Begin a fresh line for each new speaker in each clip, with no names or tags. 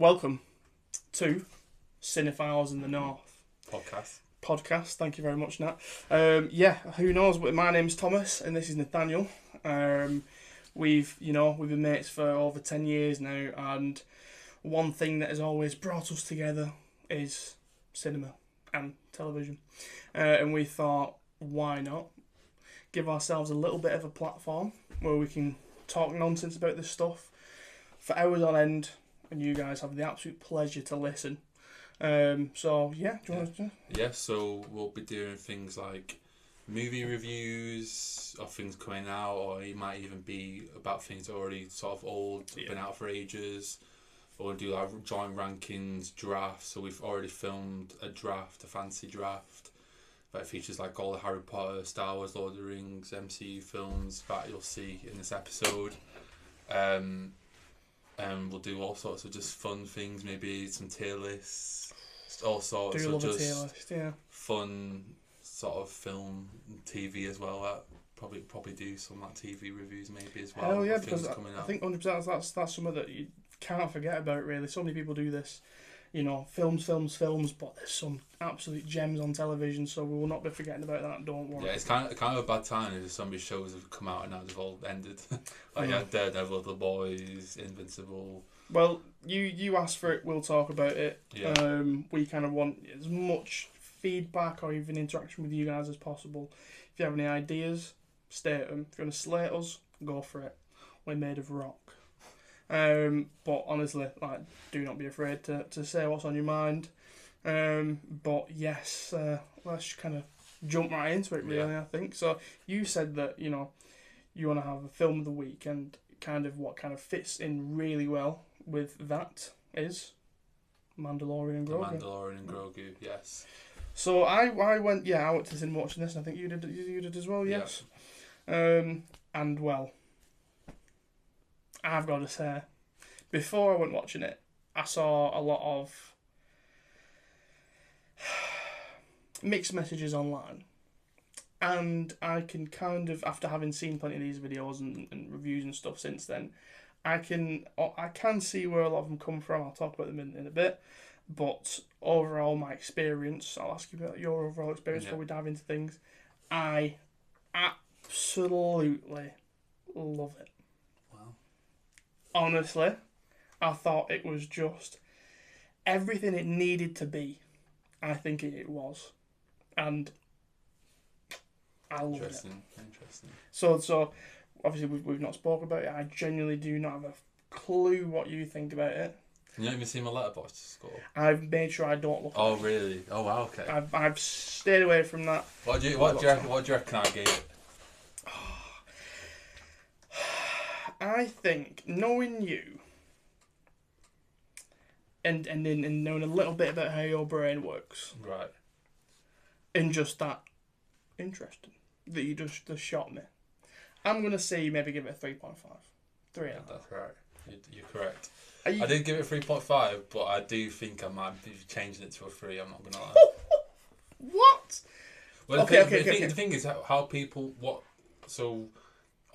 Welcome to Cinephiles in the North
podcast.
Thank you very much, Nat. Who knows? But my name's Thomas, and this is Nathaniel. We've been mates for over 10 years now, and one thing that has always brought us together is cinema and television. And we thought, why not give ourselves a little bit of a platform where we can talk nonsense about this stuff for hours on end, and you guys have the absolute pleasure to listen. Do you want to?
Yeah, so we'll be doing things like movie reviews of things coming out, or it might even be about things that are already sort of old, been out for ages. Or we'll do like joint rankings, drafts. So we've already filmed a fancy draft, that features like all the Harry Potter, Star Wars, Lord of the Rings, MCU films that you'll see in this episode. And we'll do all sorts of just fun things, maybe some tier lists, all sorts of just fun sort of film, TV as well. Probably do some like TV reviews maybe as well.
Hell yeah, because I think 100% that's something that you can't forget about really. So many people do this, films, but there's some absolute gems on television, so we will not be forgetting about that, don't worry.
Yeah, it's kind of a bad time if some of these shows have come out and now they've all ended. Daredevil, The Boys, Invincible. Well,
you asked for it, we'll talk about it.
Yeah.
We kind of want as much feedback or even interaction with you guys as possible. If you have any ideas, state them. If you want to slate us, go for it. We're made of rock. But honestly, do not be afraid to say what's on your mind. But yes, let's kind of jump right into it, really, I think. So you said that, you want to have a film of the week, and what fits in really well with that is Mandalorian and Grogu.
Mandalorian and Grogu, yes.
So I went to cinema watching this, and I think you did as well, yes. Yeah. And well, I've got to say, before I went watching it, I saw a lot of mixed messages online. And I can after having seen plenty of these videos and reviews and stuff since then, I can see where a lot of them come from. I'll talk about them in a bit. But overall, my experience, I'll ask you about your overall experience before we dive into things. I absolutely love it.
Wow.
Honestly, I thought it was just everything it needed to be. I think it was. And I love it.
Interesting.
So obviously we've not spoken about it. I genuinely do not have a clue what you think about it.
You don't even see my letterbox score?
I've made sure I don't look at it.
Oh, really? Oh, wow, okay.
I've stayed away from that.
What do you reckon I gave it?
I think, knowing you, and knowing a little bit about how your brain works.
Right.
And just that interesting that you just shot me. I'm going to say maybe give it a 3.5. 3.5.
Yeah, that's right. You're correct. I did give it 3.5, but I do think I might be changing it to a 3, I'm not going to lie.
What?
Well, the thing is how people... So,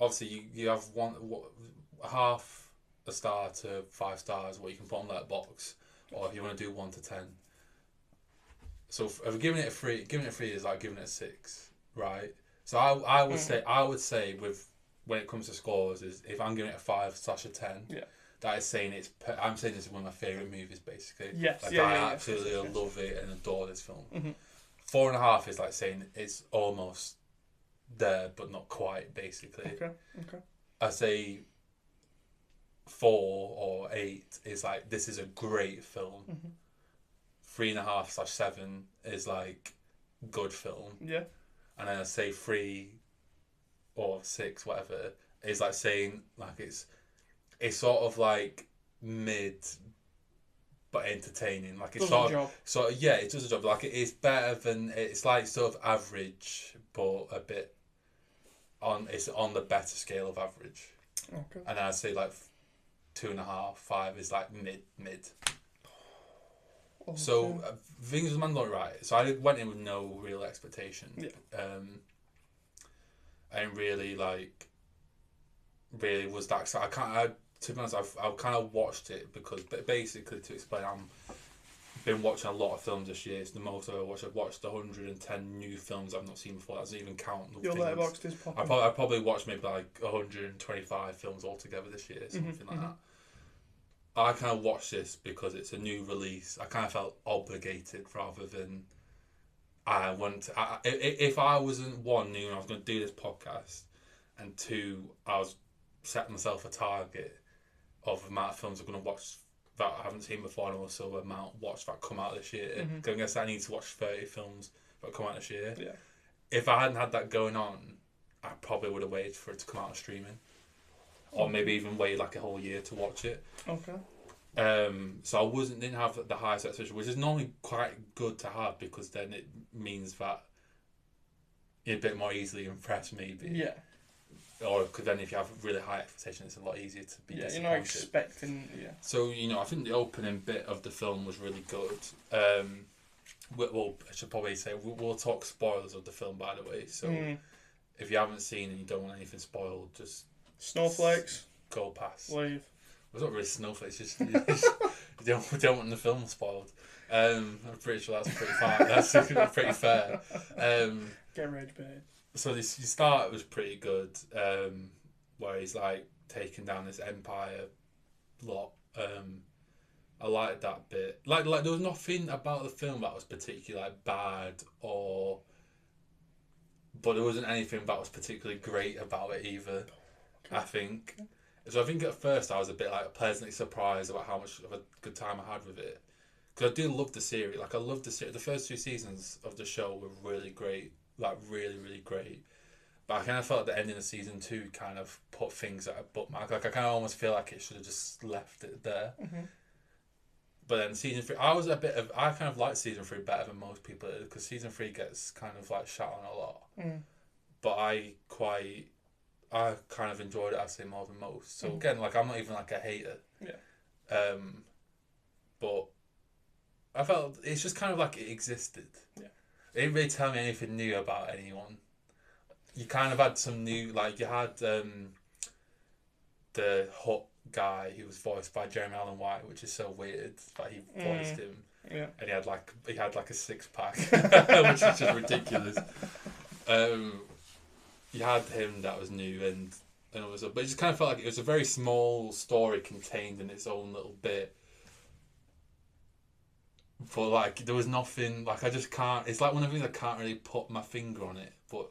obviously, you have half a star to 5 stars, what you can put on that box, or if you want to do 1 to 10. So, if giving it a 3 is like giving it a 6, right? So, I would say with when it comes to scores, is if I'm giving it a 5/10, that is saying I'm saying this is one of my favourite movies, basically.
Yes.
I absolutely love it and adore this film. Mm-hmm. 4.5 is like saying it's almost there, but not quite, basically.
Okay.
I say 4 or 8 is like, this is a great film. Mm-hmm. 3.5/7 is like good film.
Yeah.
And then I say 3 or 6, whatever, is like saying like it's sort of like mid but entertaining. Like it's
does
it does a job. Like it's better than, it's like sort of average but a bit it's on the better scale of average.
Okay.
And I'd say like 2.5, 5 is like mid. Okay. So things with Mandalorian, right? So I went in with no real expectation.
Yeah.
I didn't really was that excited. to be honest, I've kind of watched it because basically, to explain, I've been watching a lot of films this year. It's the most I've ever watched. I've watched 110 new films I've not seen before. That doesn't even count the
Your
things.
letterboxd is popping.
I probably watched maybe like 125 films altogether this year, something like that. I kind of watched this because it's a new release. I kind of felt obligated rather than I want to. If I wasn't one, knew I was going to do this podcast, and two, I was setting myself a target of the amount of films I'm going to watch that I haven't seen before, and also the amount watched that come out this year. I guess I need to watch 30 films that come out this year.
Yeah.
If I hadn't had that going on, I probably would have waited for it to come out on streaming. Or maybe even wait like a whole year to watch it.
Okay.
So I didn't have the highest expectation, which is normally quite good to have because then it means that you're a bit more easily impressed, maybe.
Yeah.
Or because then if you have really high expectations, it's a lot easier to be disappointed.
You're not expecting. Yeah.
So I think the opening bit of the film was really good. Well, I should probably say we'll talk spoilers of the film, by the way. So if you haven't seen and you don't want anything spoiled, just
snowflakes.
Go past.
Leave.
It's not really snowflakes. Just you don't want the film spoiled. I'm pretty sure that's pretty fair. That's pretty fair.
Get rage bait.
So the start was pretty good. Where he's like taking down this empire lot. I liked that bit. Like there was nothing about the film that was particularly like bad but there wasn't anything that was particularly great about it either. Okay. I think. So I think at first I was a bit like pleasantly surprised about how much of a good time I had with it, because I do love the series. Like I love the series. The first 2 seasons of the show were really great, like really really great. But I kind of felt the ending of season 2 kind of put things at a bookmark. Like I kind of almost feel like it should have just left it there. But then season 3, I kind of like season 3 better than most people because season 3 gets kind of like shot on a lot. But I kind of enjoyed it, I'd say, more than most. So again, like I'm not even like a hater.
Yeah.
But I felt it's just kind of like it existed.
Yeah.
It didn't really tell me anything new about anyone. You kind of had some new, like you had the Hut guy who was voiced by Jeremy Allen White, which is so weird that he voiced him.
Yeah.
And he had like a 6-pack, which is just ridiculous. You had him that was new and it was, but it just kind of felt like it was a very small story contained in its own little bit. But like there was nothing, like I just can't. It's like one of the things I can't really put my finger on it, but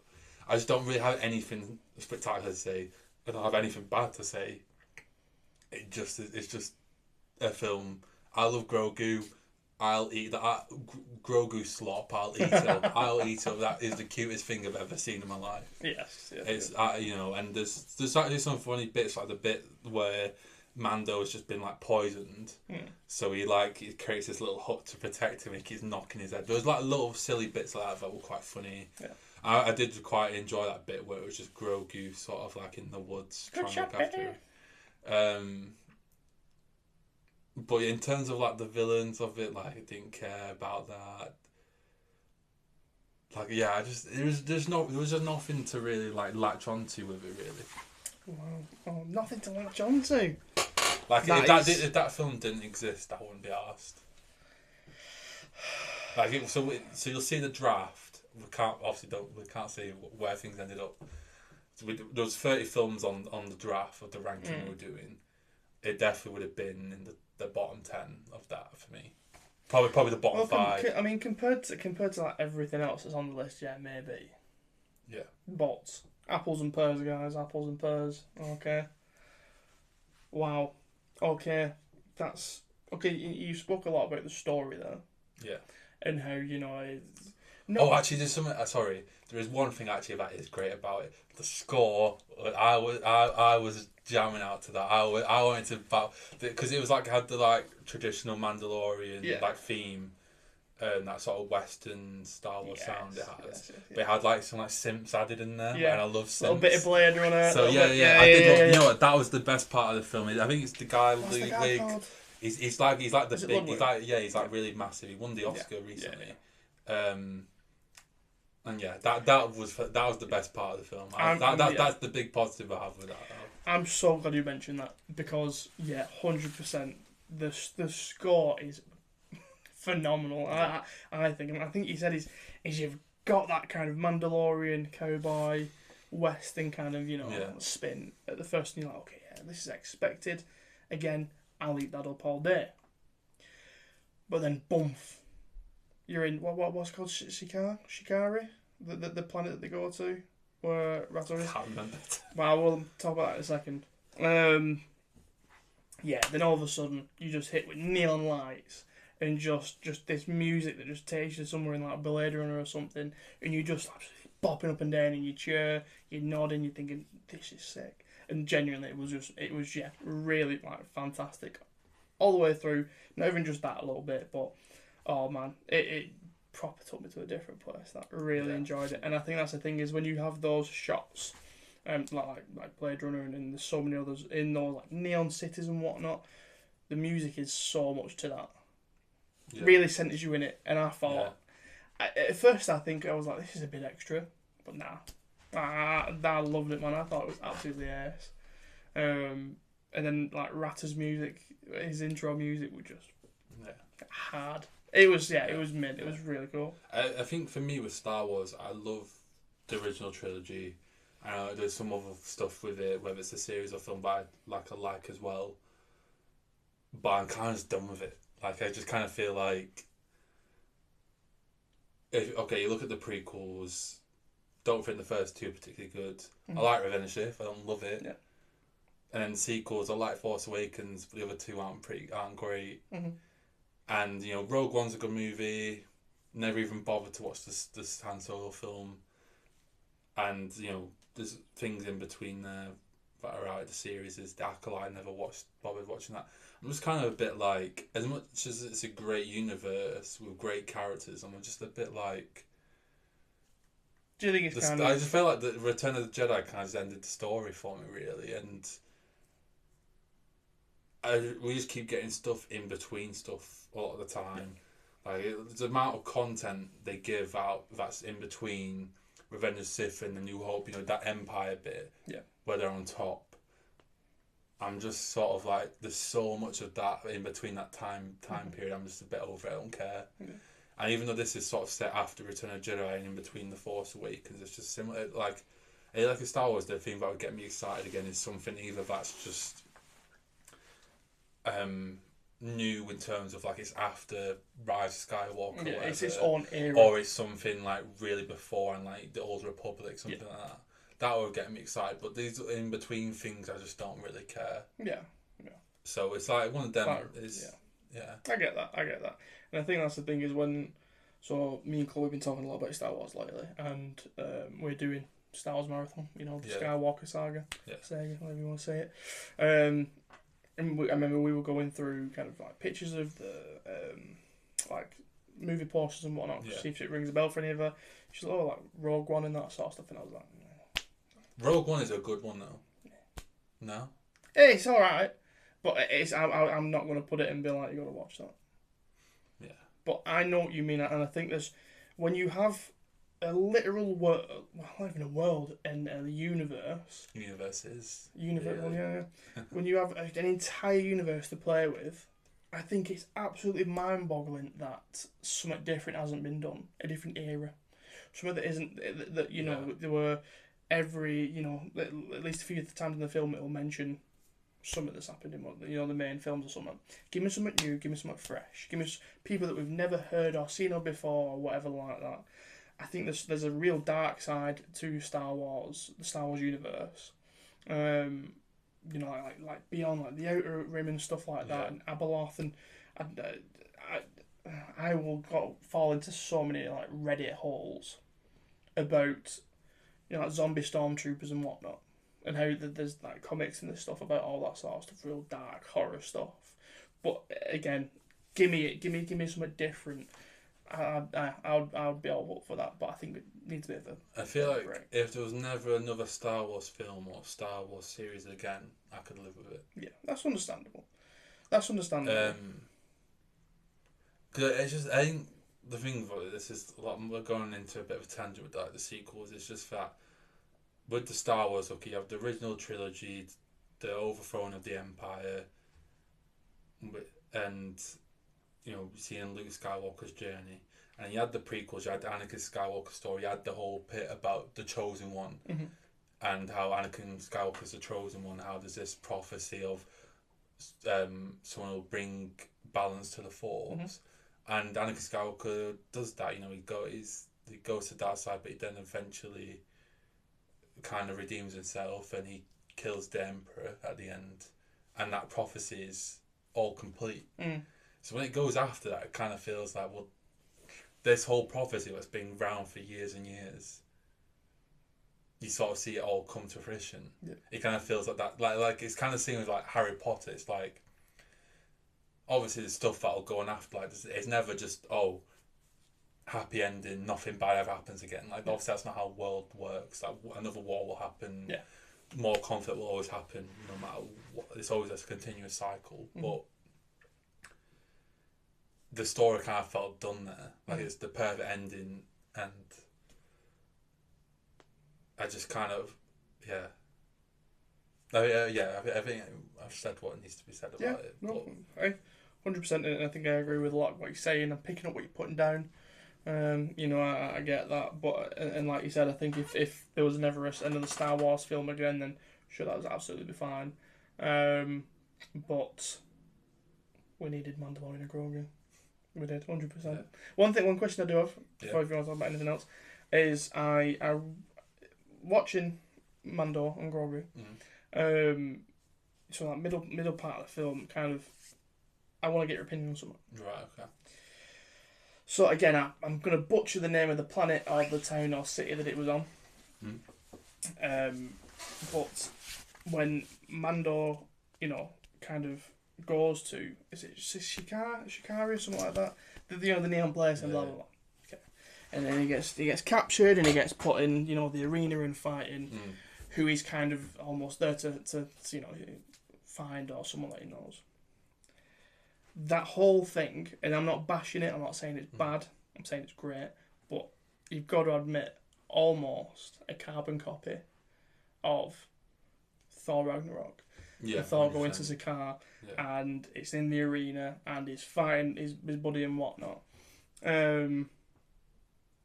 I just don't really have anything spectacular to say. I don't have anything bad to say. It's just a film. I love Grogu. I'll eat that. Grogu slop. I'll eat it. I'll eat it. That is the cutest thing I've ever seen in my life.
Yes.
It's and there's actually some funny bits, like the bit where Mando has just been like poisoned, so he creates this little hut to protect him. He keeps knocking his head. There was like little silly bits like that were quite funny.
Yeah.
I did quite enjoy that bit where it was just Grogu sort of like in the woods trying to look after him. But in terms of like the villains of it, like I didn't care about that. Like there was just nothing to really like latch onto with it really.
Wow. Oh, nothing to latch onto.
Like if that film didn't exist, I wouldn't be asked. Like so you'll see the draft. We can't see where things ended up. So there was 30 films on the draft of the ranking we were doing. It definitely would have been in the bottom 10 of that for me. Probably the bottom 5.
I mean, compared to like everything else that's on the list, yeah, maybe.
Yeah.
But apples and pears, guys. Apples and pears. Okay. Wow. Okay. That's okay. You spoke a lot about the story there.
Yeah.
And how
actually, there's something. Sorry, there is one thing actually that is great about it. The score. I was jamming out to that. I wanted to, because it was like had the like traditional Mandalorian like theme, and that sort of Western Star Wars sound it has. But it had like some like synths added in there, and I love synths.
A little bit of Blade Runner.
So I did love. You know what? That was the best part of the film. I think it's the guy Ludwig. He's like the big. He's like really massive. He won the Oscar recently. And that was the best part of the film. That's the big positive I have with that.
I'm so glad you mentioned that because 100%. The score is phenomenal.
Yeah.
I think he said is you've got that kind of Mandalorian cowboy western kind of spin at the first, and you're like, okay, yeah, this is expected. Again, I'll eat that up all day. But then, bumf, you're in what's called Shikari, the planet that they go to, where Rato is.
Can't remember.
Well, we'll talk about that in a second. Then all of a sudden you just hit with neon lights and just this music that just takes you somewhere in like Blade Runner or something, and you just absolutely bopping up and down in your chair, you're nodding, you're thinking this is sick, and genuinely it was really like fantastic, all the way through. Not even just that a little bit, but oh man, it proper took me to a different place. That really enjoyed it, and I think that's the thing is when you have those shots. Like Blade Runner and there's so many others in those like neon cities and whatnot. The music is so much to that. Really centers you in it, and I thought at first I was like, this is a bit extra, but nah, I loved it, man. I thought it was absolutely ace. And then like Ratter's music, his intro music was just hard. It was it was mint. It was really cool.
I think for me with Star Wars, I love the original trilogy. There's some other stuff with it, whether it's a series or film, but I like as well. But I'm kind of just done with it. Like, I just kind of feel like... you look at the prequels, don't think the first two are particularly good. I like Revenge of the Sith, I don't love it.
Yeah.
And then the sequels, I like Force Awakens, but the other two aren't great.
Mm-hmm.
And, Rogue One's a good movie. Never even bothered to watch this Han Solo film. And, there's things in between there that are out of the series. Is the Acolyte, I never bothered watching that. I'm just kind of a bit like, as much as it's a great universe with great characters, I'm just a bit like...
Do you think it's kind of...
I just feel like the Return of the Jedi kind of just ended the story for me, really, and we just keep getting stuff in between stuff a lot of the time. Like, the amount of content they give out that's in between Revenge of the Sith and the New Hope, that Empire bit, where they're on top. I'm just sort of like, there's so much of that in between that time period. I'm just a bit over it. I don't care. Yeah. And even though this is sort of set after Return of the Jedi and in between The Force Awakens, it's just similar. Like a Star Wars, the thing that would get me excited again is something either that's just new in terms of like it's after Rise of Skywalker, or whatever,
it's its own era,
or it's something like really before and like the Old Republic, something like that. That would get me excited. But these in between things, I just don't really care.
Yeah.
So it's like one of them is.
I get that, and I think that's the thing is so me and Chloe have been talking a lot about Star Wars lately, and we're doing Star Wars Marathon, the Skywalker saga, whatever you want to say it. And I remember we were going through kind of like pictures of the like movie posters and whatnot, to see if it rings a bell for any of her. She's like, like Rogue One and that sort of stuff, and I was like,
Rogue One is a good one though. No?
It's alright, but I'm not going to put it and be like, you got to watch that.
Yeah.
But I know what you mean, and I think when you have a literal world, well, not even a world, and a universe.
Universes.
When you have an entire universe to play with, I think it's absolutely mind-boggling that something different hasn't been done. A different era. Something that isn't, there were every, at least a few times in the film it'll mention something that's happened in the main films or something. Give me something new, give me something fresh. Give me people that we've never heard or seen before or whatever like that. I think there's a real dark side to Star Wars, the Star Wars universe. Like beyond like the Outer Rim and stuff like that, and Abeloth, and I will fall into so many like Reddit holes about like zombie stormtroopers and whatnot, and how there's like comics and this stuff about all that sort of stuff, real dark horror stuff. But again, give me something different. I would be all up for that, but I think it needs a bit of a...
I feel like break. If there was never another Star Wars film or Star Wars series again, I could live with it.
Yeah, that's understandable. Cause
it's just, I think the thing about it, this is a lot, we're going into a bit of a tangent with like the sequels. It's just that with the Star Wars, you have the original trilogy, the overthrowing of the Empire, and seeing Luke Skywalker's journey. And you had the prequels, you had the Anakin Skywalker story, you had the whole bit about the Chosen One, and how Anakin Skywalker's the Chosen One, how there's this prophecy of someone will bring balance to the Force. And Anakin Skywalker does that, he goes to the dark side, but he then eventually kind of redeems himself and he kills the Emperor at the end. And that prophecy is all complete. So when it goes after that, it kind of feels like, well, this whole prophecy that's been around for years and years, you sort of see it all come to fruition. It kind of feels like that, like it's kind of seen with like Harry Potter. It's like, obviously there's stuff that'll go on after, like it's never just happy ending, nothing bad ever happens again. Like obviously that's not how the world works. Like another war will happen. More conflict will always happen, no matter what. It's always a continuous cycle. But the story kind of felt done there. Like it's the perfect ending, and I just kind of, I think I've said what needs to be said about it.
No, 100%, and I think I agree with a lot of what you're saying. I'm picking up what you're putting down. I get that, but and like you said, I think if there was never another Star Wars film again, then sure, that was absolutely fine. But we needed Mandalorian and Grogu. We did, 100%. One question I do have before if you want to talk about anything else is I watching Mando and Grogu. So that middle part of the film, kind of, I want to get your opinion on something.
Right. Okay.
So again, I'm going to butcher the name of the planet or the town or city that it was on. But when Mando, kind of goes to, is it Shikari or something like that? The neon place and blah blah blah. Okay. And then he gets captured and he gets put in, the arena and fighting. Who he's kind of almost there to find, or someone that he knows. That whole thing, and I'm not bashing it, I'm not saying it's bad, I'm saying it's great, but you've got to admit, almost a carbon copy of Thor Ragnarok. Thor going to Sakaar, and it's in the arena, and he's fighting his buddy and whatnot.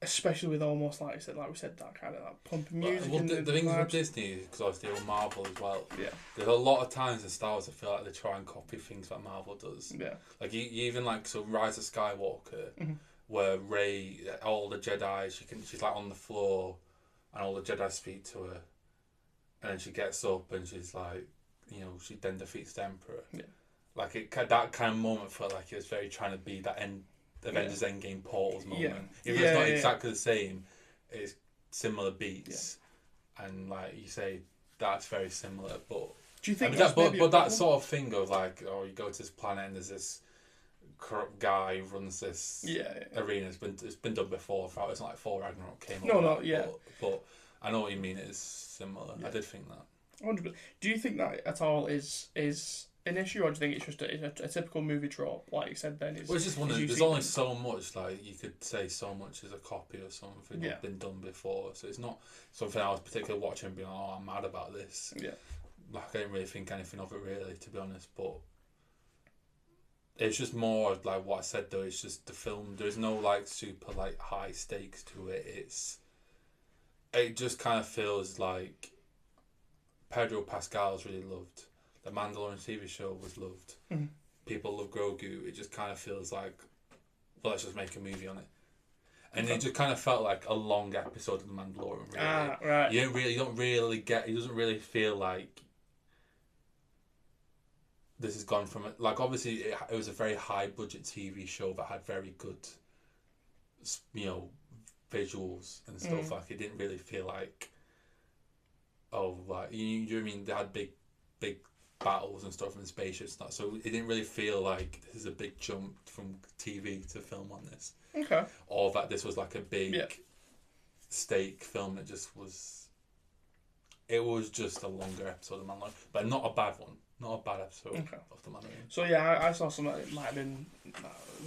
Especially with almost, like we said, that kind of that pumping music.
Well, the thing is with Disney, because obviously with Marvel as well, there's a lot of times in Star Wars I feel like they try and copy things that Marvel does. Like you even Rise of Skywalker, where Rey, all the Jedi, she's like on the floor, and all the Jedi speak to her, and then she gets up and she's like, she then defeats the Emperor. Like that kind of moment felt like it was very trying to be that Avengers Endgame Portals moment. Even it's not exactly the same, it's similar beats, and like you say, that's very similar. But
do you think
that sort of thing of like, you go to this planet and there's this corrupt guy who runs this arena. It's been done before. It's not like Thor Ragnarok came. But I know what you mean. It is similar. I did think that.
100%. Do you think that at all is an issue, or do you think it's just a typical movie trope, like you said then?
It's just one of there's only so much, like you could say so much is a copy of something that's been done before, so it's not something I was particularly watching and being like, I'm mad about this. Like I didn't really think anything of it really, to be honest, but it's just more like what I said though, it's just the film, there's no like super like high stakes to it. It just kind of feels like Pedro Pascal's really loved. The Mandalorian TV show was loved. People love Grogu. It just kind of feels like, well, let's just make a movie on it. And it just kind of felt like a long episode of The Mandalorian. Really.
Right.
You don't really get. It doesn't really feel like this has gone from it. Like obviously, it was a very high budget TV show that had very good, visuals and stuff. Like it didn't really feel like, you know what I mean? They had big battles and stuff and spaceships and that, so it didn't really feel like this is a big jump from TV to film on this.
Okay.
Or that this was like a big stake film. It was just a longer episode of Mandalorian, but not a bad one. Not a bad episode of the Mandalorian.
So I saw something. It might have been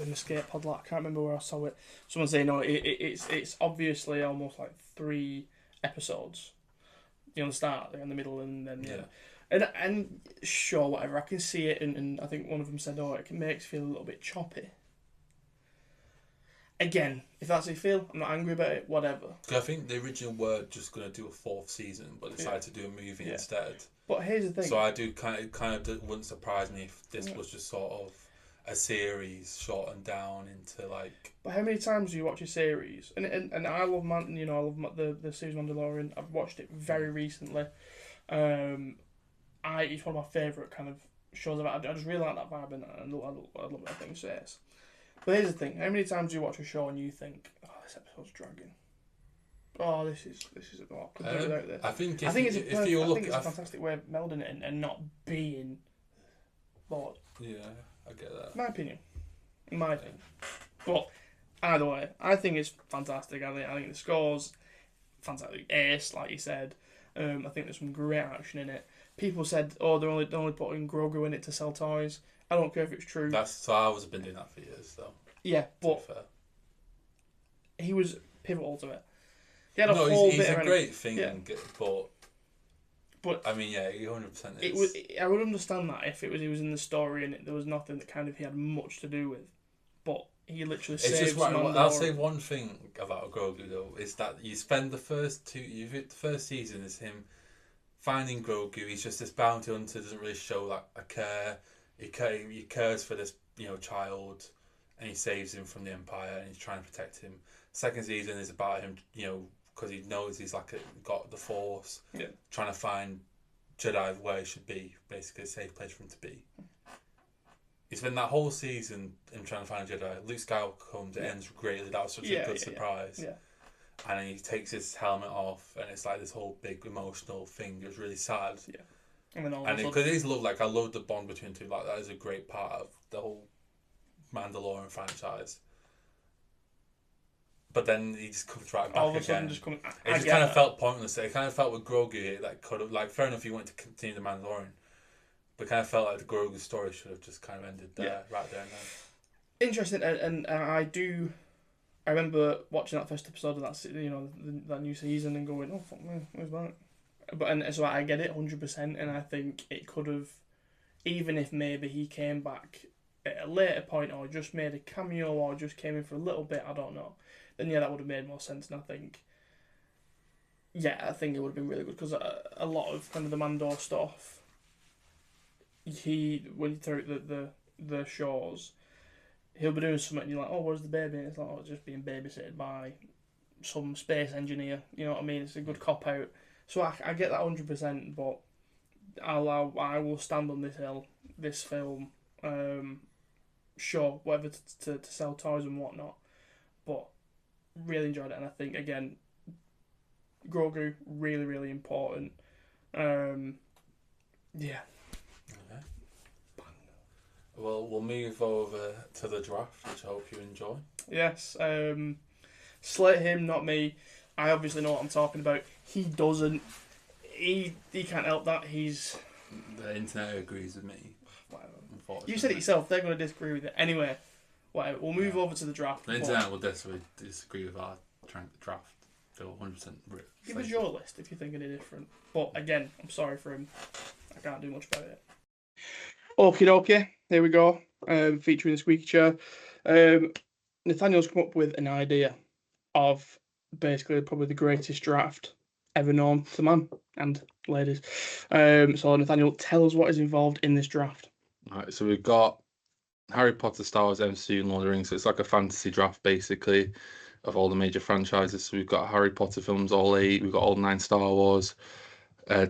in the skate pod. I can't remember where I saw it. Someone saying, it's obviously almost like 3 episodes, You know, the start, in the middle, and then
Yeah.
And sure, whatever. I can see it, and I think one of them said, "Oh, it makes feel a little bit choppy." Again, if that's how you feel, I'm not angry about it. Whatever.
'Cause I think the original were just going to do a fourth season, but decided to do a movie
Yeah.
instead.
But here's the thing.
So I do kind of wouldn't surprise me if this was just sort of a series shortened down into like.
But how many times do you watch a series? And I love I love the series Mandalorian. I've watched it very recently. It's one of my favourite kind of shows. I just really like that vibe, and I love what I think it says. But here's the thing: how many times do you watch a show and you think, "Oh, this episode's dragging. Oh, this is I could do without this."
I think
it's a fantastic way of melding it and not being bored.
Yeah, I get that.
My opinion. But either way, I think it's fantastic. I think the score's fantastic. Ace, like you said. I think there's some great action in it. People said, "Oh, they're only putting Grogu in it to sell toys." I don't care if it's true.
So I was been doing that for years, though.
Yeah, but he was pivotal to it. He had a whole
he's
bit
a great thing,
yeah.
but I mean, yeah, he 100%
is. I would understand that if he was in the story and there was nothing that kind of he had much to do with, but he literally saves Mandalorian.
I'll say one thing about Grogu though is that you spend the first season is him finding Grogu. He's just this bounty hunter, doesn't really show like a care. He cares for this child, and he saves him from the Empire, and he's trying to protect him. Second season is about him, because he knows he's got the Force, trying to find Jedi where he should be, basically a safe place for him to be. He spent that whole season him trying to find a Jedi. Luke Skywalker comes, it ends greatly. That was such a good surprise.
Yeah.
And then he takes his helmet off, and it's like this whole big emotional thing. It was really sad.
Yeah. And
because it is love, I love the bond between the two. Like that is a great part of the whole Mandalorian franchise. But then he just comes right back
all of a
again.
Sudden
It just kind of felt pointless. It kind of felt with Grogu that could have fair enough. You wanted to continue the Mandalorian, but it kind of felt like the Grogu story should have just kind of ended there, right there and then.
Interesting, and I remember watching that first episode of that new season and going, "Oh fuck me, where's that?" But so I get it 100%, and I think it could have, even if maybe he came back at a later point or just made a cameo or just came in for a little bit, I don't know. Then that would have made more sense, and I think it would have been really good because a lot of kind of the Mando stuff, when you throw the shows, he'll be doing something and you're like, "Oh, where's the baby?" And it's like, "Oh, it's just being babysitted by some space engineer." You know what I mean? It's a good cop out. So I get that 100%, but I will stand on this hill. This film, sure, whatever to sell toys and whatnot, but really enjoyed it, and I think again, Grogu really really important. Yeah.
Okay. Well, we'll move over to the draft, which I hope you enjoy.
Yes. Slate him, not me. I obviously know what I'm talking about. He doesn't. He can't help that.
The internet agrees with me.
You said it yourself. They're going to disagree with it anyway. Whatever. We'll move over to the draft.
The internet will disagree with our draft. Feel 100%.
Give us your list if you think any different. But again, I'm sorry for him. I can't do much about it. Okie dokie. Here we go. Featuring the squeaky chair. Nathaniel's come up with an idea of basically probably the greatest draft ever known to man and ladies. So Nathaniel, tell us what is involved in this draft.
Alright, so we've got Harry Potter, Star Wars, MCU, and Lord of the Rings. So it's like a fantasy draft basically of all the major franchises. So we've got Harry Potter films, all 8. We've got all 9 Star Wars,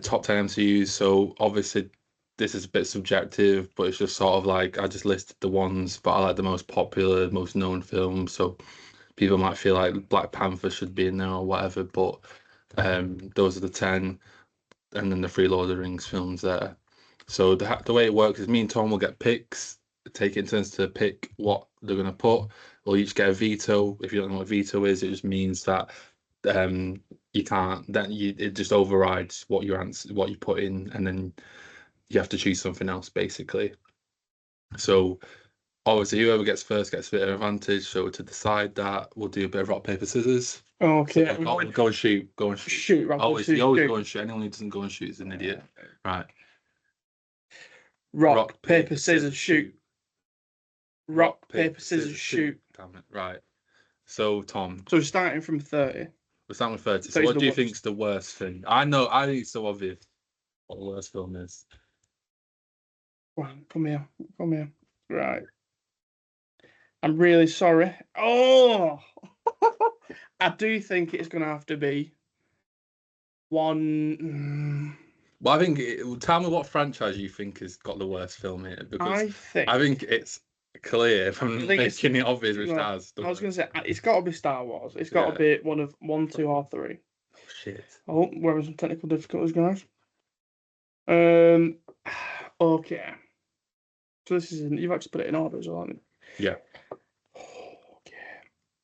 top 10 MCUs. So obviously this is a bit subjective, but it's just sort of like I just listed the ones, but I like the most popular, most known films. So people might feel like Black Panther should be in there or whatever, but those are the 10, and then the 3 Lord of the Rings films there. So the way it works is me and Tom will get picks, take it in turns to pick what they're going to put. We'll each get a veto. If you don't know what veto is, it just means that you can't. It just overrides what you put in, and then you have to choose something else basically. So obviously, whoever gets first gets a bit of advantage. So to decide that, we'll do a bit of rock, paper, scissors.
Okay.
So go and shoot. Go and shoot.
Shoot. Rock,
Always, you always go and shoot. Anyone who doesn't go and shoot is an idiot. Right.
Rock, paper, scissors, shoot. Rock, paper, scissors, shoot.
Damn it. Right. So, Tom.
So we're starting from 30.
We're starting with 30. So what do you think is the worst thing? I think it's so obvious what the worst film is.
Right, come here. Right. I'm really sorry. Oh! I do think it's going to have to be one...
Well, I think... tell me what franchise you think has got the worst film here. Because I think it's clear from making it obvious which has.
I was going to say, it's got to be Star Wars. It's got to be one, 2, or 3.
Oh, shit.
Oh, we're having some technical difficulties, guys. Okay. So this is you've actually put it in order as well, haven't you?
Yeah.
Okay.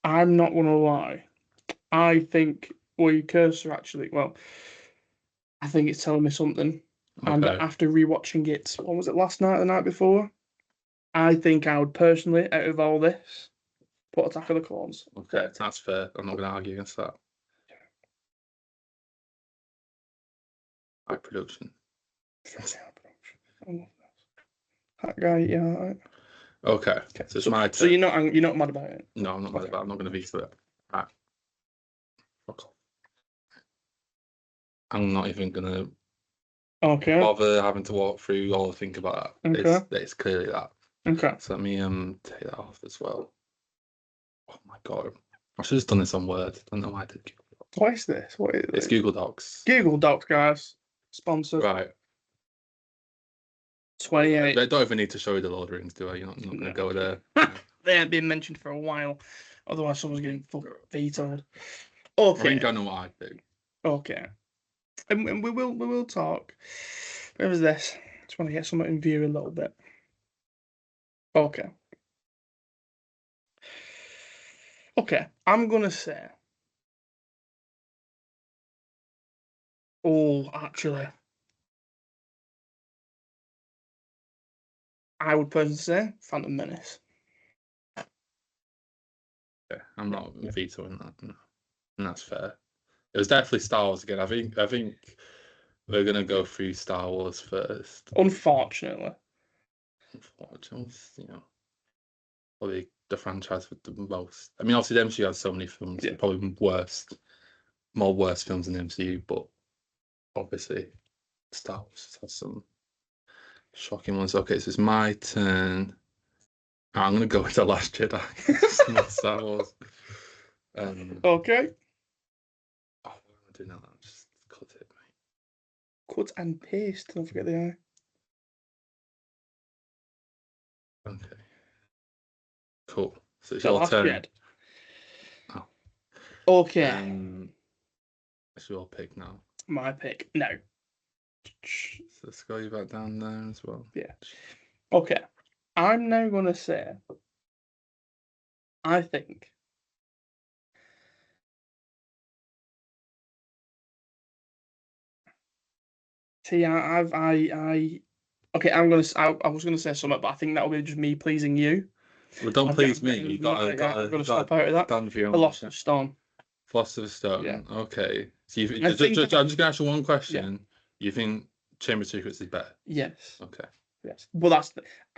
I'm not going to lie. I think your cursor actually, I think it's telling me something. Okay. And after rewatching it, what was it, last night or the night before? I think I would personally, out of all this, put Attack of the Clones.
Okay, that's fair. I'm not going to argue against that. High production.
That guy, yeah. Right.
Okay. So it's my turn.
So you're not mad about it?
No, I'm not mad about it. I'm not going to veto it. Right. Fuck off. I'm not even going to bother having to walk through or think about that. Okay. It's clearly that.
Okay.
So let me take that off as well. Oh my god. I should have done this on Word. I don't know why I did Google Docs.
What is this? What is
It's Google Docs.
Google Docs, guys. Sponsored.
Right.
28.
They don't even need to show you the Lord of the Rings, do I? You're not going to go there.
They haven't been mentioned for a while. Otherwise, someone's getting vetoed. Okay. I
think I know what I'd do.
Okay. And we will talk. Where was this? Just want to get something in view a little bit. Okay. Okay. I'm going to say. Oh, actually. I would personally say Phantom Menace.
Yeah, I'm not vetoing that. No. And that's fair. It was definitely Star Wars again. I think we're gonna go through Star Wars first.
Unfortunately,
probably the franchise with the most. I mean, obviously the MCU has so many films. Yeah. Probably more worst films than the MCU, but obviously Star Wars has some shocking ones. Okay, so it's my turn. I'm gonna go with The Last Jedi. It's not Star Wars.
Okay.
Oh, what am I doing now? Just cut it, mate.
Cut and paste. Don't forget the eye.
Okay. Cool. So it's your turn.
Jed. Oh. Okay.
It's your pick now.
My pick. No.
So let's go back down there as well.
Yeah. Okay. I'm now going to say, I think okay, I was going to say something, but I think that'll be just me pleasing you.
Well, don't please me. You got
to stop out of that. Philosopher's Stone.
Philosopher's Stone. Yeah. Okay. So I'm just going to ask you one question. Yeah. You think Chamber of Secrets is better?
Yes.
Okay.
Yes. Well,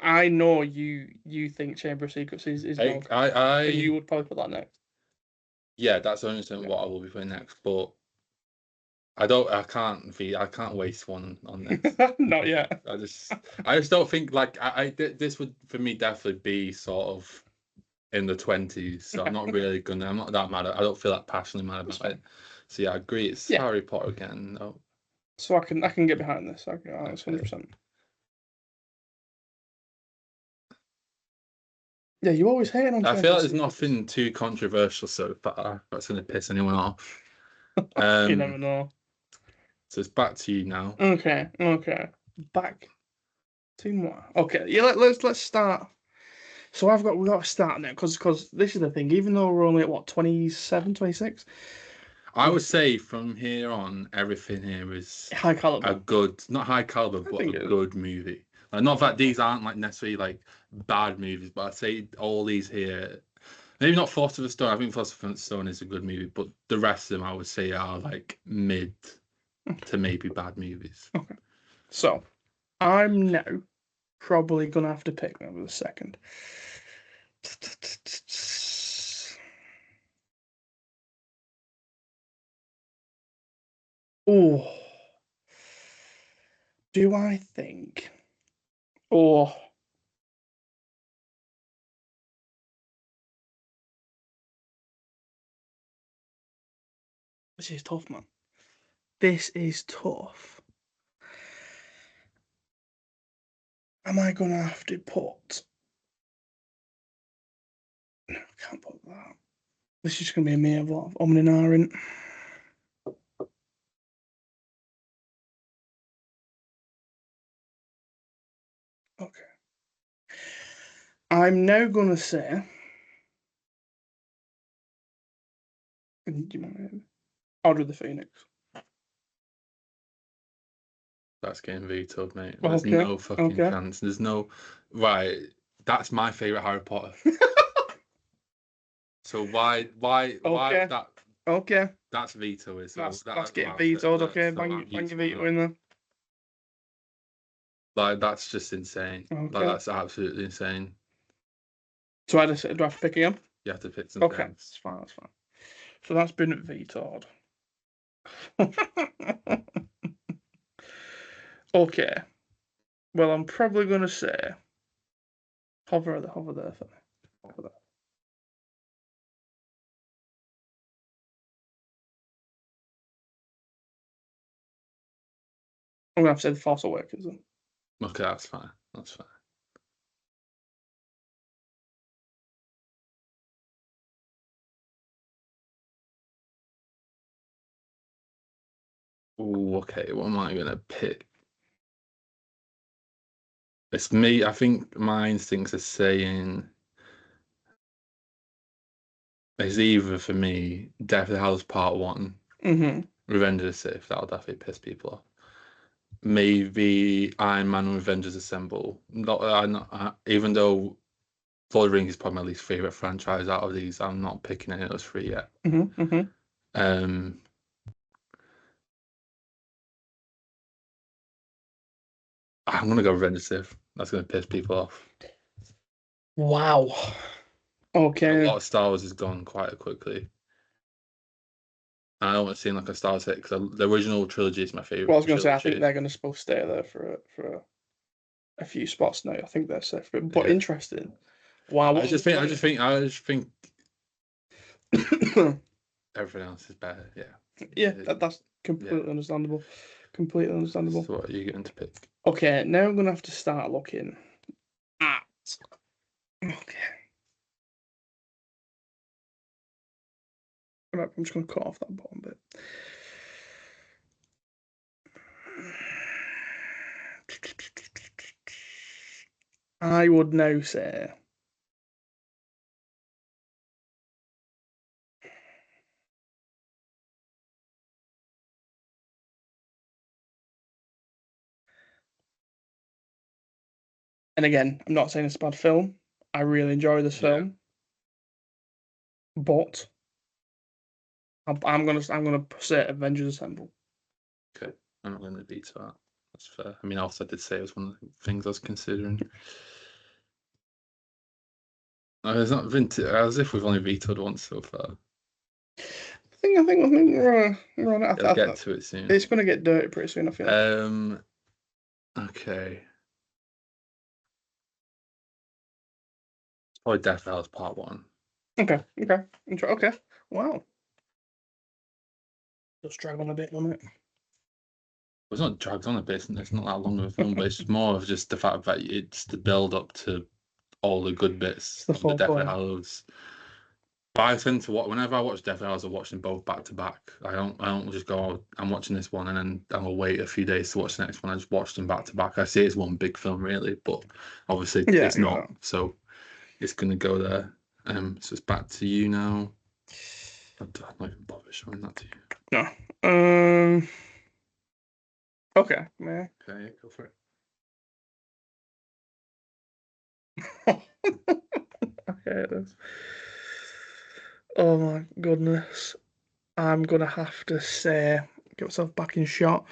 I know you think Chamber of Secrets is more. So you would probably put that next.
Yeah, that's 100% what I will be putting next, but I can't waste one on this.
Not yet.
I just don't think this would for me definitely be sort of in the 20s. So I'm not that mad. I don't feel that passionately mad about it. So yeah, I agree. It's Harry Potter again. No.
So I can get behind this. Okay, that's 100%. Yeah, you always hate on.
I feel like there's nothing too controversial so far that's going to piss anyone off.
You never know.
So it's back to you now.
Okay. Back to more. Okay, yeah. Let's start. So we got to start now because this is the thing. Even though we're only at 27, 26.
I would say from here on, everything here is
high caliber.
Not high caliber, but a good movie. Like, not that these aren't necessarily bad movies, but I'd say all these here. Maybe not Philosopher's Stone. I think Philosopher's Stone is a good movie, but the rest of them I would say are like mid to maybe bad movies.
Okay. So, I'm now probably going to have to pick them with a second. Oh. Do I think? Oh. This is tough, man. This is tough. Am I going to have to put... No, I can't put that. This is just going to be a mere lot of and ahhing. Okay. I'm now going to say... Order of the Phoenix.
That's getting vetoed, mate. There's no fucking chance. There's no... Right, that's my favourite Harry Potter. So why that...
Okay.
That's veto is.
That's getting vetoed, okay? Bang your veto in there.
Like, that's just insane.
Okay.
Like, that's absolutely insane.
So do I have to pick again?
You have to pick something.
Okay, that's fine. So that's been vetoed. Okay. Well, I'm probably going to say... Hover there for me. Hover there. I'm going to have to say The Force Awakens then.
Okay, that's fine. That's fine. Ooh, okay, what am I going to pick? It's me. I think my instincts are saying it's either for me, Death of the Hallows Part 1, Revenge of the Sith. That'll definitely piss people off. Maybe Iron Man and Avengers Assemble. Even though Lord of the Rings is probably my least favourite franchise out of these, I'm not picking any of those three yet. I'm going to go Revenge of the Sith. That's going to piss people off.
Wow. Okay.
A lot of Star Wars has gone quite quickly. I don't want to seem like a Star Wars hit because the original trilogy is my favourite.
Well, I was going to say, I think they're going to supposed to stay there for a few spots now. I think they're safe, but interesting. Wow.
I just think everything else is better. Yeah.
Yeah, that's completely understandable. Completely understandable.
So what are you going to pick?
Okay, now I'm going to have to start looking at... Okay. Right, I'm just going to cut off that bottom bit. I would now say... And again, I'm not saying it's a bad film. I really enjoy this film. But I'm gonna say Avengers Assemble.
Okay, I'm not going to veto that. That's fair. I mean, also I did say it was one of the things I was considering. It's not as if we've only vetoed once so far.
I think we're on it.
I'll get to it soon.
It's going to get dirty pretty soon, I feel.
Okay. Probably Death of the Hallows Part 1.
Okay. Wow. Just drag on a bit, doesn't it?
It's not dragged on a bit. It's not that long of a film, but it's more of just the fact that it's the build up to all the good bits of the Death of the Hallows. But I tend to watch whenever I watch Death of the Hallows, I watch them both back to back. I don't just go, I'm watching this one and then I'll wait a few days to watch the next one. I just watch them back to back. I say it's one big film really, but obviously it's not. So it's gonna go there. So it's back to you now. I'm not even bother showing that to you.
No. Okay. Man.
Okay, go for it.
Okay, it is. Oh my goodness. I'm gonna have to say, get myself back in shot.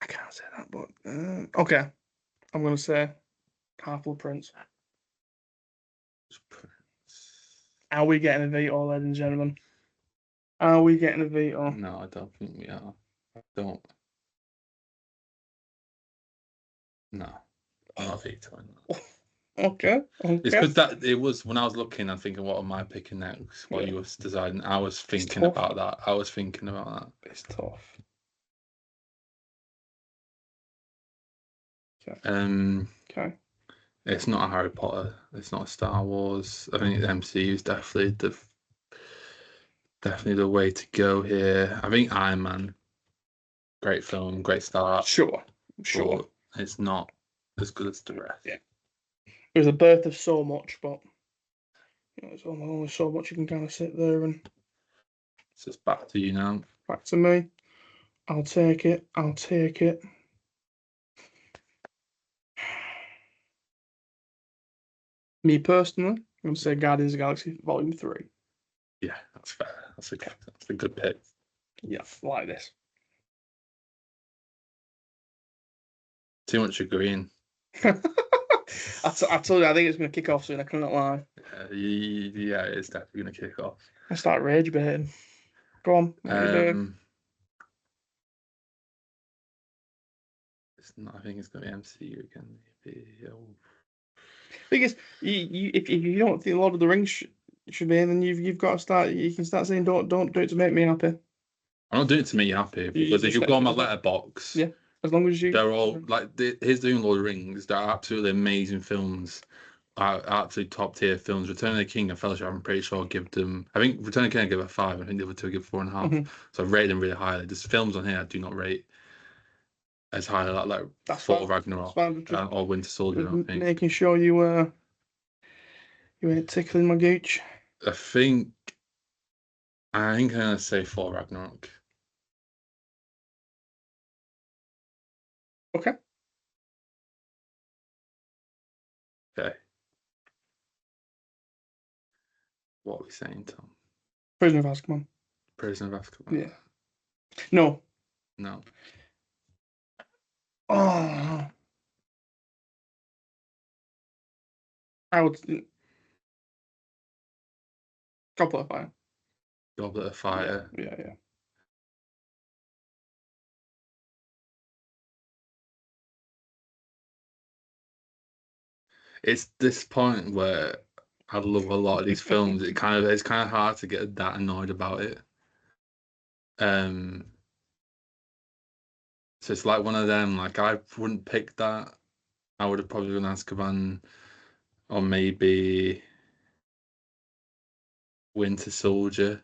I can't say that, but okay. I'm gonna say Half-Blood Prince. Are we getting a veto, ladies and gentlemen? Are we getting a veto?
No, I don't think we are. I don't. No, I'm not vetoing that.
Okay.
It's because that it was when I was looking and thinking, what am I picking next? What you was deciding, I was thinking about that. I was thinking about that.
It's tough. Okay.
Okay. It's not a Harry Potter. It's not a Star Wars. I think the MCU is definitely the way to go here. I think Iron Man, great film, great start.
Sure.
But it's not as good as the rest.
Yeah. It was the birth of so much, but there's only so much you can kind of sit there and.
So it's back to you now.
Back to me. I'll take it. I'll take it. Me personally, I'm going to say Guardians of the Galaxy Volume 3.
Yeah, that's fair. That's a good pick.
Yeah, like this.
Too much agreeing.
I told you, I think it's going to kick off soon. I cannot lie.
Yeah, it's definitely going to kick off.
I start rage baiting. Go on. What are you doing?
It's not. I think it's going to be MCU again. Maybe.
Because if you don't think Lord of the Rings should be in, then you've got to start. You can start saying, "Don't do it to make me happy."
I'm not doing it to make you happy because if you go on my letterbox,
yeah, as long as you,
they're all like here's doing Lord of the Rings. They're absolutely amazing films. Absolutely top tier films. Return of the King and Fellowship, I'm pretty sure I give them. I think Return of the King I give a 5. I think the other two I give 4.5. So I rate them really highly. There's films on here I do not rate as highly, like Thor Ragnarok or Winter Soldier. I think
making sure you ain't tickling my gooch.
I think I'm gonna say Thor Ragnarok.
Okay.
Okay. What are we saying, Tom?
Prisoner of Azkaban.
Prisoner of Azkaban.
Yeah. No.
No.
Oh. I would. Goblet of Fire.
Goblet of Fire.
Yeah.
It's this point where I love a lot of these films. It's kind of hard to get that annoyed about it. So it's like one of them. Like I wouldn't pick that. I would have probably gone Azkaban, or maybe Winter Soldier.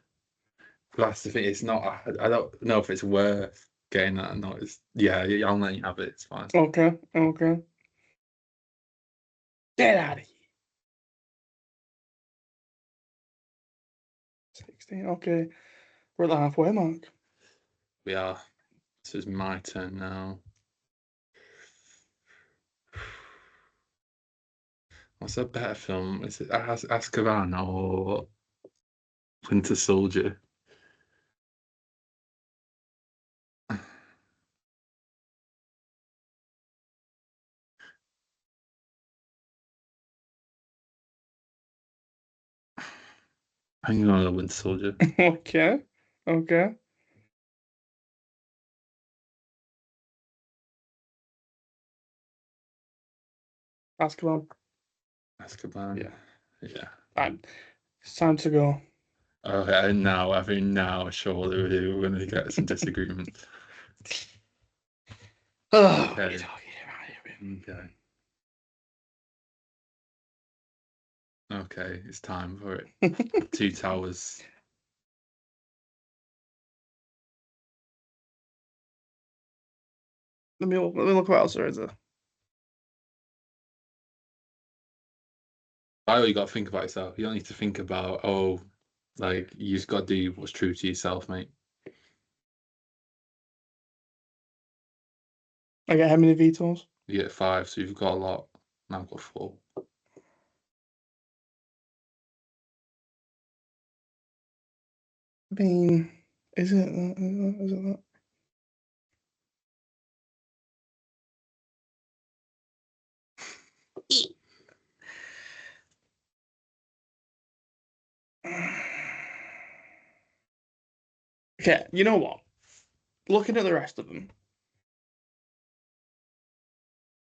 That's the thing. It's not. I don't know if it's worth getting that or not. Yeah. I'll let you have it. It's fine.
Okay. Get out of here. 16. Okay. We're at the halfway mark.
We are. This is my turn now. What's a better film? Is it Azkaban or Winter Soldier? I'm going to Winter Soldier.
Okay. Azkaban.
Azkaban. Yeah.
It's time to go.
Okay, I think now surely we're going to get some disagreement.
Okay.
Okay, it's time for it. Two Towers.
Let me look what else there is.
You got to think about yourself. You don't need to think about like you just got to do what's true to yourself, mate.
I get how many vetoes?
You get 5, so you've got a lot. Now I've got 4.
I mean, is it that? Is it that? Okay, you know what? Looking at the rest of them,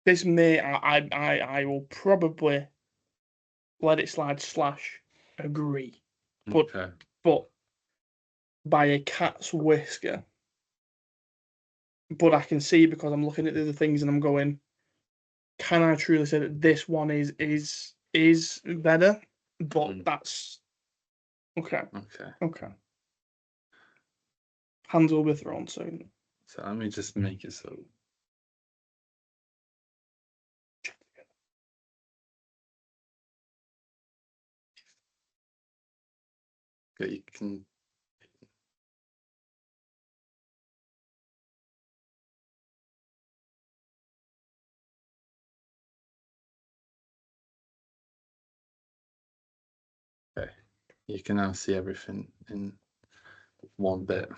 this may I will probably let it slide / agree, but
Okay.
but by a cat's whisker. But I can see because I'm looking at the other things and I'm going, can I truly say that this one is better? But that's okay.
Okay.
Okay. Hands will be thrown soon.
So let me just make it so. Okay, you can. Okay, you can now see everything in one bit.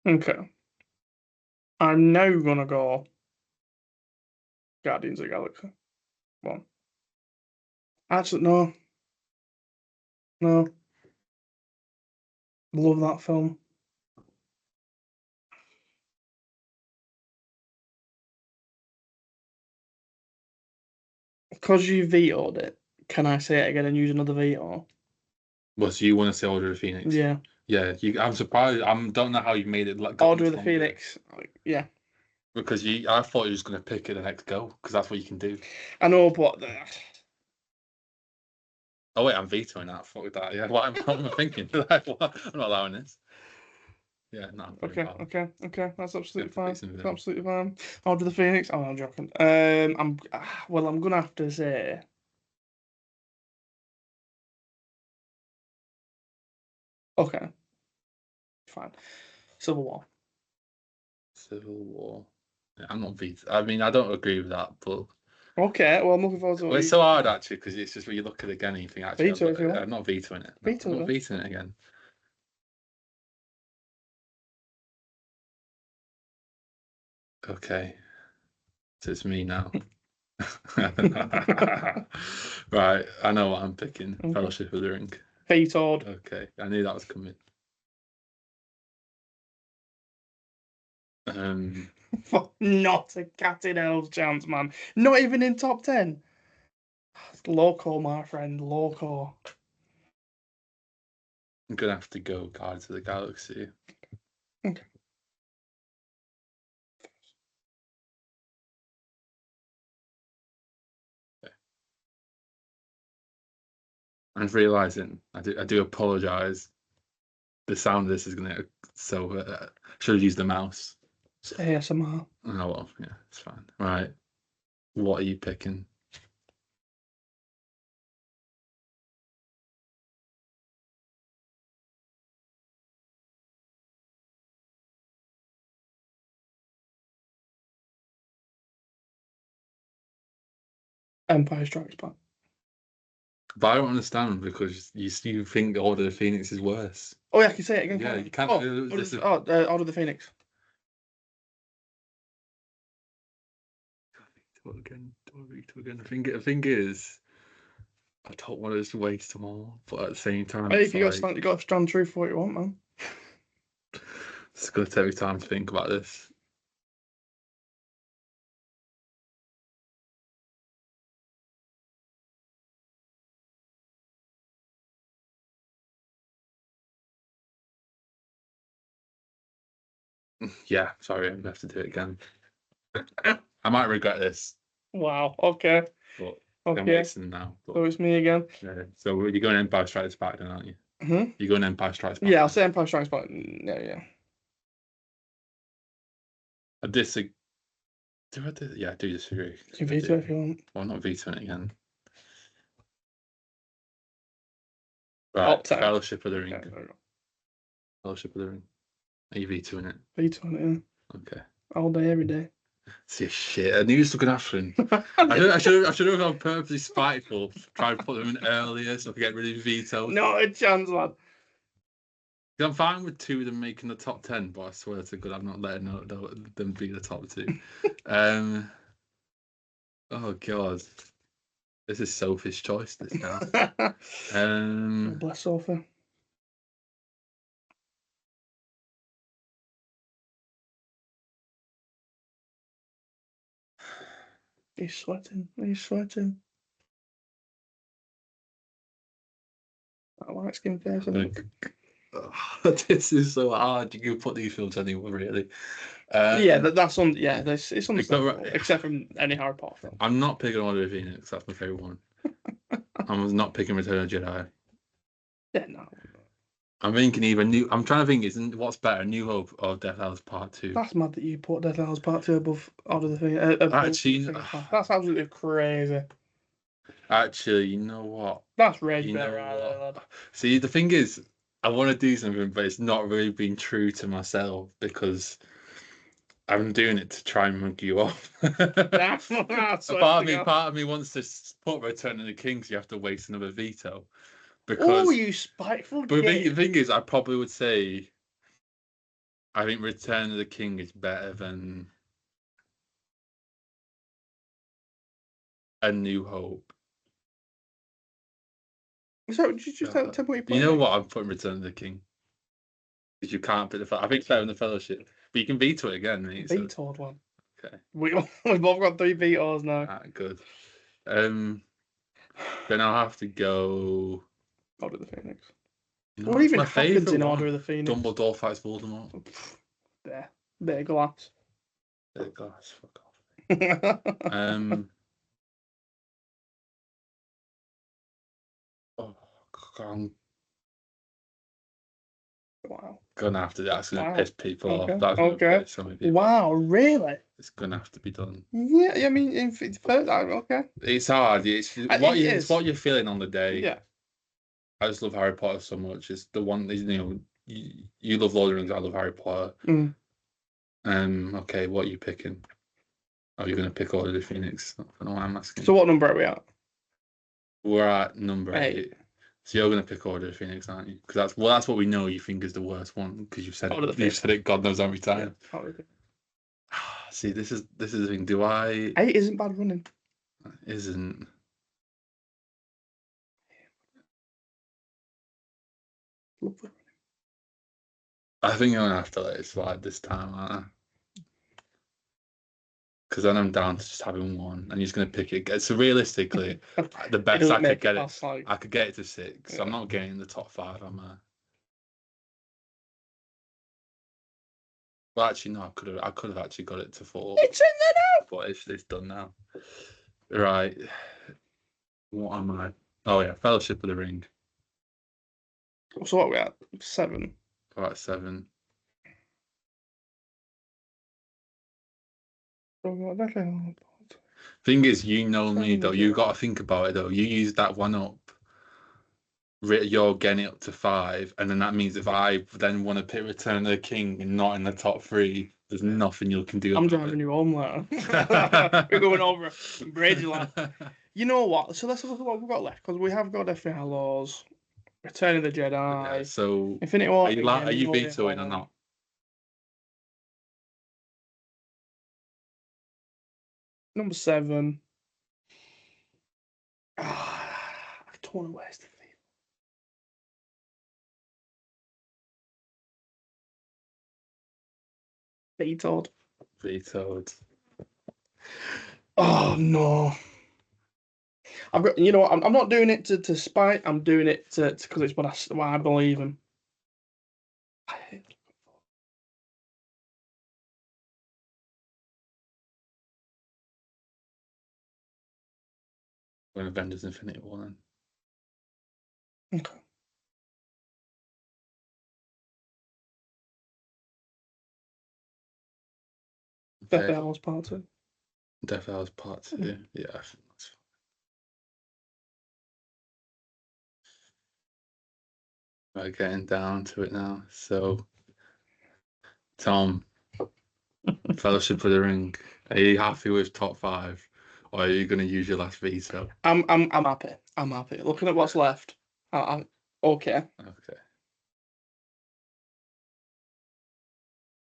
Okay. I'm now gonna go Guardians of the Galaxy 1. Actually, no. No. Love that film. Because you vetoed it, can I say it again and use another veto?
Well, so you want to say Order of the Phoenix?
Yeah.
Yeah, I'm surprised. I don't know how you made it like
Order of the Phoenix. Yeah.
Because I thought you were just going to pick it the next go, because that's what you can do.
I know, but
Oh wait, I'm vetoing that. Fuck that. Yeah, what am I thinking? I'm not allowing this. Yeah, no.
Okay. That's absolutely fine.
That's
absolutely fine. Order of the Phoenix. Oh, I'm joking. I'm gonna have to say. Okay. Fine. Civil War.
Civil War. Yeah, I'm not veto. I mean, I don't agree with that, but.
Okay, well, I'm looking forward to what
It's so hard actually because it's just when you look at it again and you think actually
Veto if you want.
I'm not vetoing it. No,
Veto
I'm not
it.
vetoing it again. Okay, so it's me now. Right, I know what I'm picking.
Okay.
Fellowship of the Ring.
Vetoed.
Okay, I knew that was coming.
Not a cat in hell's chance, man. Not even in top 10. Loco, my friend. Loco.
I'm gonna have to go Guardians of the Galaxy.
Okay.
I'm realizing I do apologize. The sound of this is gonna should have used the mouse.
It's ASMR.
Oh well, yeah, it's fine. Right, what are you picking?
Empire Strikes Back.
But I don't understand because you think Order of the Phoenix is worse.
Oh, yeah, I can say it again.
Yeah,
Can I?
you can't.
Order of the Phoenix.
Again. The thing is, I don't want to just waste them all, but at the same time,
Hey,
it's
if you got to stand true for what you want, man.
it's gonna take me time to think about this. Yeah, sorry, I'm gonna have to do it again. I might regret this.
Wow. Okay.
But
Okay.
I'm wasting now.
So it's me again.
Yeah. So you're going Empire Strikes Back, then, aren't you?
Hmm?
You're going Empire Strikes Back.
Yeah, I'll say Empire Strikes Back. Yeah.
I disagree. Yeah, I do disagree.
You veto it if you want.
Well, I'm not vetoing it again. Right, Fellowship of the Ring.
Okay,
Fellowship of the Ring. Are you vetoing it?
vetoing it.
Okay.
All day, every day.
See shit. I knew he was looking after him. I should have gone purposely spiteful, try and put them in earlier so I could get rid of veto.
Not a chance, lad.
I'm fine with 2 of them making the top 10, but I swear to God, I'm not letting them be the top 2. Oh God, this is Sophie's choice. This now.
Bless Sophie. He's sweating. He's sweating. That light skin face.
This is so hard. You can put these films anywhere, really.
That's it's understandable. Except from any Harry Potter film.
I'm not picking Order of Phoenix. That's my favorite one. I'm not picking Return of the Jedi.
Yeah, no.
I'm thinking either new. I'm trying to think. Isn't what's better, New Hope or Death House Part 2?
That's mad that you put Death House Part 2 above Order of the Phoenix.
Actually,
that's absolutely crazy.
Actually, you know what?
That's rage better, lad.
See, the thing is, I want to do something, but it's not really being true to myself because I'm doing it to try and mug you off.
That's
part of me wants to put Return of the King, so you have to waste another veto.
Because, you spiteful
but the thing is, I probably would say I think Return of the King is better than A New Hope.
So, just tell me what you're putting.
You know what? I'm putting Return of the King. Because you can't pick I think it's better than the Fellowship. But you can veto it again, mate.
Vetoed one.
Okay.
We've both got 3 vetoes now.
Good. Then I'll have to go
Order of the Phoenix.
What
even happens in Order of the Phoenix?
Dumbledore fights Voldemort.
There. Bit of glass.
Bit of glass. Fuck off. Oh, God.
Wow.
Gonna have to. That's gonna piss people off.
Okay.
That's
okay.
Some of you.
Wow, really?
It's gonna have to be done.
Yeah, I mean, okay.
It's hard. It's what you're feeling on the day.
Yeah.
I just love Harry Potter so much. It's the one. You know, you love Lord of the Rings. I love Harry Potter. Okay, what are you picking? Are you gonna pick Order of the Phoenix? I don't know why I'm asking.
So what number are we at?
We're at number 8. So you're gonna pick Order of the Phoenix, aren't you? Because that's what we know you think is the worst one because you've said it. You've said it. God knows how many times.
Yeah.
See, this is the thing. Do I?
8 isn't bad running.
Isn't.
Lovely.
I think I'm gonna have to let it slide this time, aren't I? Because then I'm down to just having one, and you're just gonna pick it. So realistically, the best I could get it, I could get it to 6. Yeah. I'm not getting the top 5, am I? Well, actually, no. I could have actually got it to 4.
It's in there now.
But it's done now. Right. What am I? Oh yeah, Fellowship of the Ring.
So what are we at? 7.
We're at 7. Thing is, you know me though. You got to think about it though. You use that one up. You're getting it up to 5, and then that means if I then want to pick Return of the King and not in the top 3, there's nothing you can do.
I'm driving you home later. We're going over Bridge Land. You know what? So let's look at what we've got left because we have got Deathly Hallows, Return of the Jedi.
Okay, so
Infinity War.
Are you vetoing or not?
Number 7. I don't want to waste the Vetoed. Oh no! I've got. You know what? I'm not doing it to spite. I'm doing it because it's what I believe in. I hate it.
When Avengers Infinity War then.
Okay. Deathly Hallows Part 2.
Deathly Hallows Part 2. Yeah, I think that's fine. We're getting down to it now. So, Tom, Fellowship of the Ring. Are you happy with top 5, or are you going to use your last veto?
I'm happy. I'm happy. Looking at what's left, I'm okay.
Okay.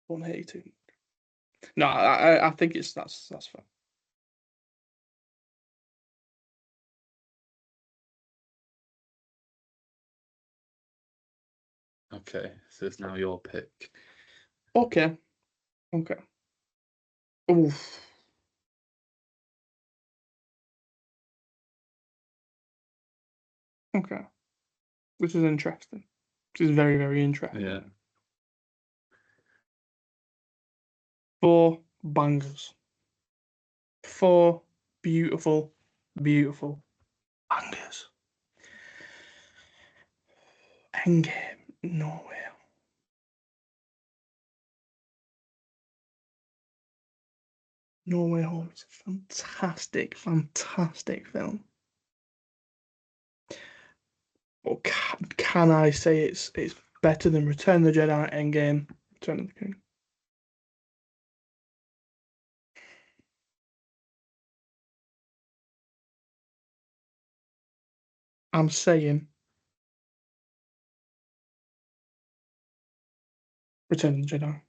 182. No, I think that's fine.
Okay, so it's now your pick.
Okay. Okay. Oof. Okay. This is interesting. This is very, very interesting.
Yeah.
4 bangers. 4 beautiful, beautiful bangers. Endgame. No way. No Way Home is a fantastic, fantastic film. Or can I say it's better than Return of the Jedi, Endgame, Return of the King? I'm saying Return of the Jedi.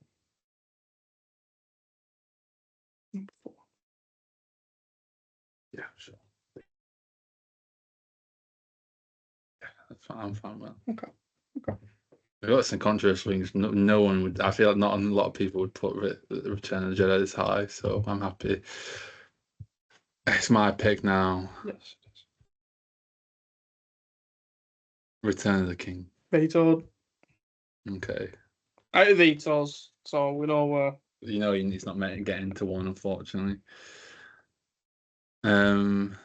Number 4.
Yeah, sure. Yeah, that's fine. I'm fine with that.
Okay. Okay.
We've got some controversial things. No one would. I feel like not a lot of people would put Return of the Jedi this high, so I'm happy. It's my pick now.
Yes.
Return of the King.
Vetoed.
Okay.
Out of vetoes, so we know
You know he's not meant to get into one, unfortunately. Um.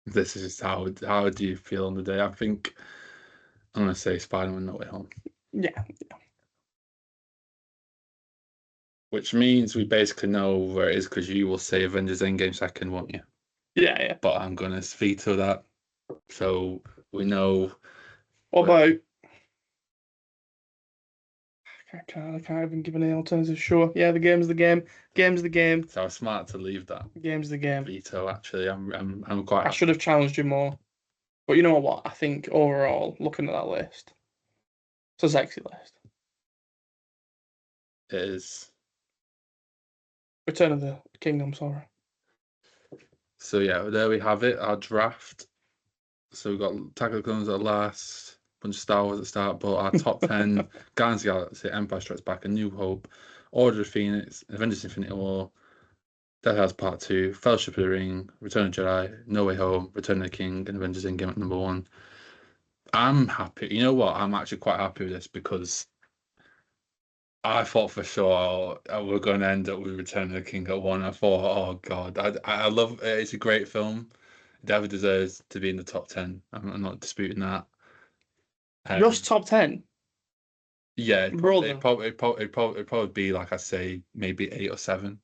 This is just how do you feel on the day? I think I'm gonna say Spider-Man No Way Home.
Yeah.
Which means we basically know where it is because you will say Avengers Endgame second, won't you?
Yeah.
But I'm gonna veto that. So we know.
What about? I can't even give any alternative. Sure. Yeah, the game's the game. Game's the game.
So I was smart to leave that
Game's the game.
veto. Actually, I'm quite.
I should have challenged you more. But you know what? I think overall, looking at that list, it's a sexy list.
It is.
Return of the King, sorry.
So yeah, there we have it. Our draft. So we've got Attack of the Clones at last, bunch of Star Wars at the start, but our top 10: Guardians of the Galaxy, Empire Strikes Back, A New Hope, Order of Phoenix, Avengers: Infinity War, Death House Part 2, Fellowship of the Ring, Return of the Jedi, No Way Home, Return of the King, and Avengers Endgame at number 1. I'm happy. You know what? I'm actually quite happy with this because I thought for sure we're going to end up with Return of the King at 1. I thought, oh God, I love it. It's a great film. It definitely deserves to be in the top 10. I'm not disputing that.
Just top 10?
Yeah,
Brother.
it'd probably be, like I say, maybe 8 or 7.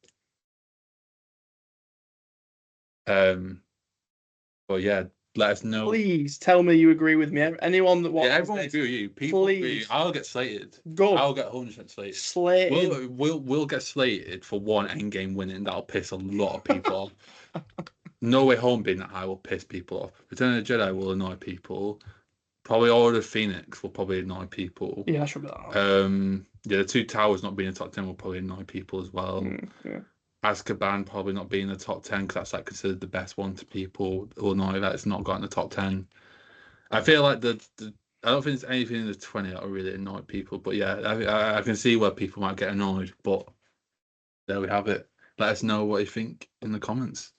But yeah, let us know.
Please tell me you agree with me. Anyone that watches
everyone will
this,
agree with you. People agree.
please.
I'll get slated.
Good.
I'll get 100% slated.
Slated.
We'll get slated for one Endgame winning. That'll piss a lot of people off. No Way Home being that high will piss people off. Return of the Jedi will annoy people. Probably Order of Phoenix will probably annoy people.
Yeah, that should be that.
Yeah, the Two Towers not being in the top 10 will probably annoy people as well.
Yeah.
Azkaban probably not being in the top 10 because that's like considered the best one to people who will annoy that it's not got in the top 10. I feel like I don't think there's anything in the 20 that will really annoy people. But yeah, I can see where people might get annoyed. But there we have it. Let us know what you think in the comments.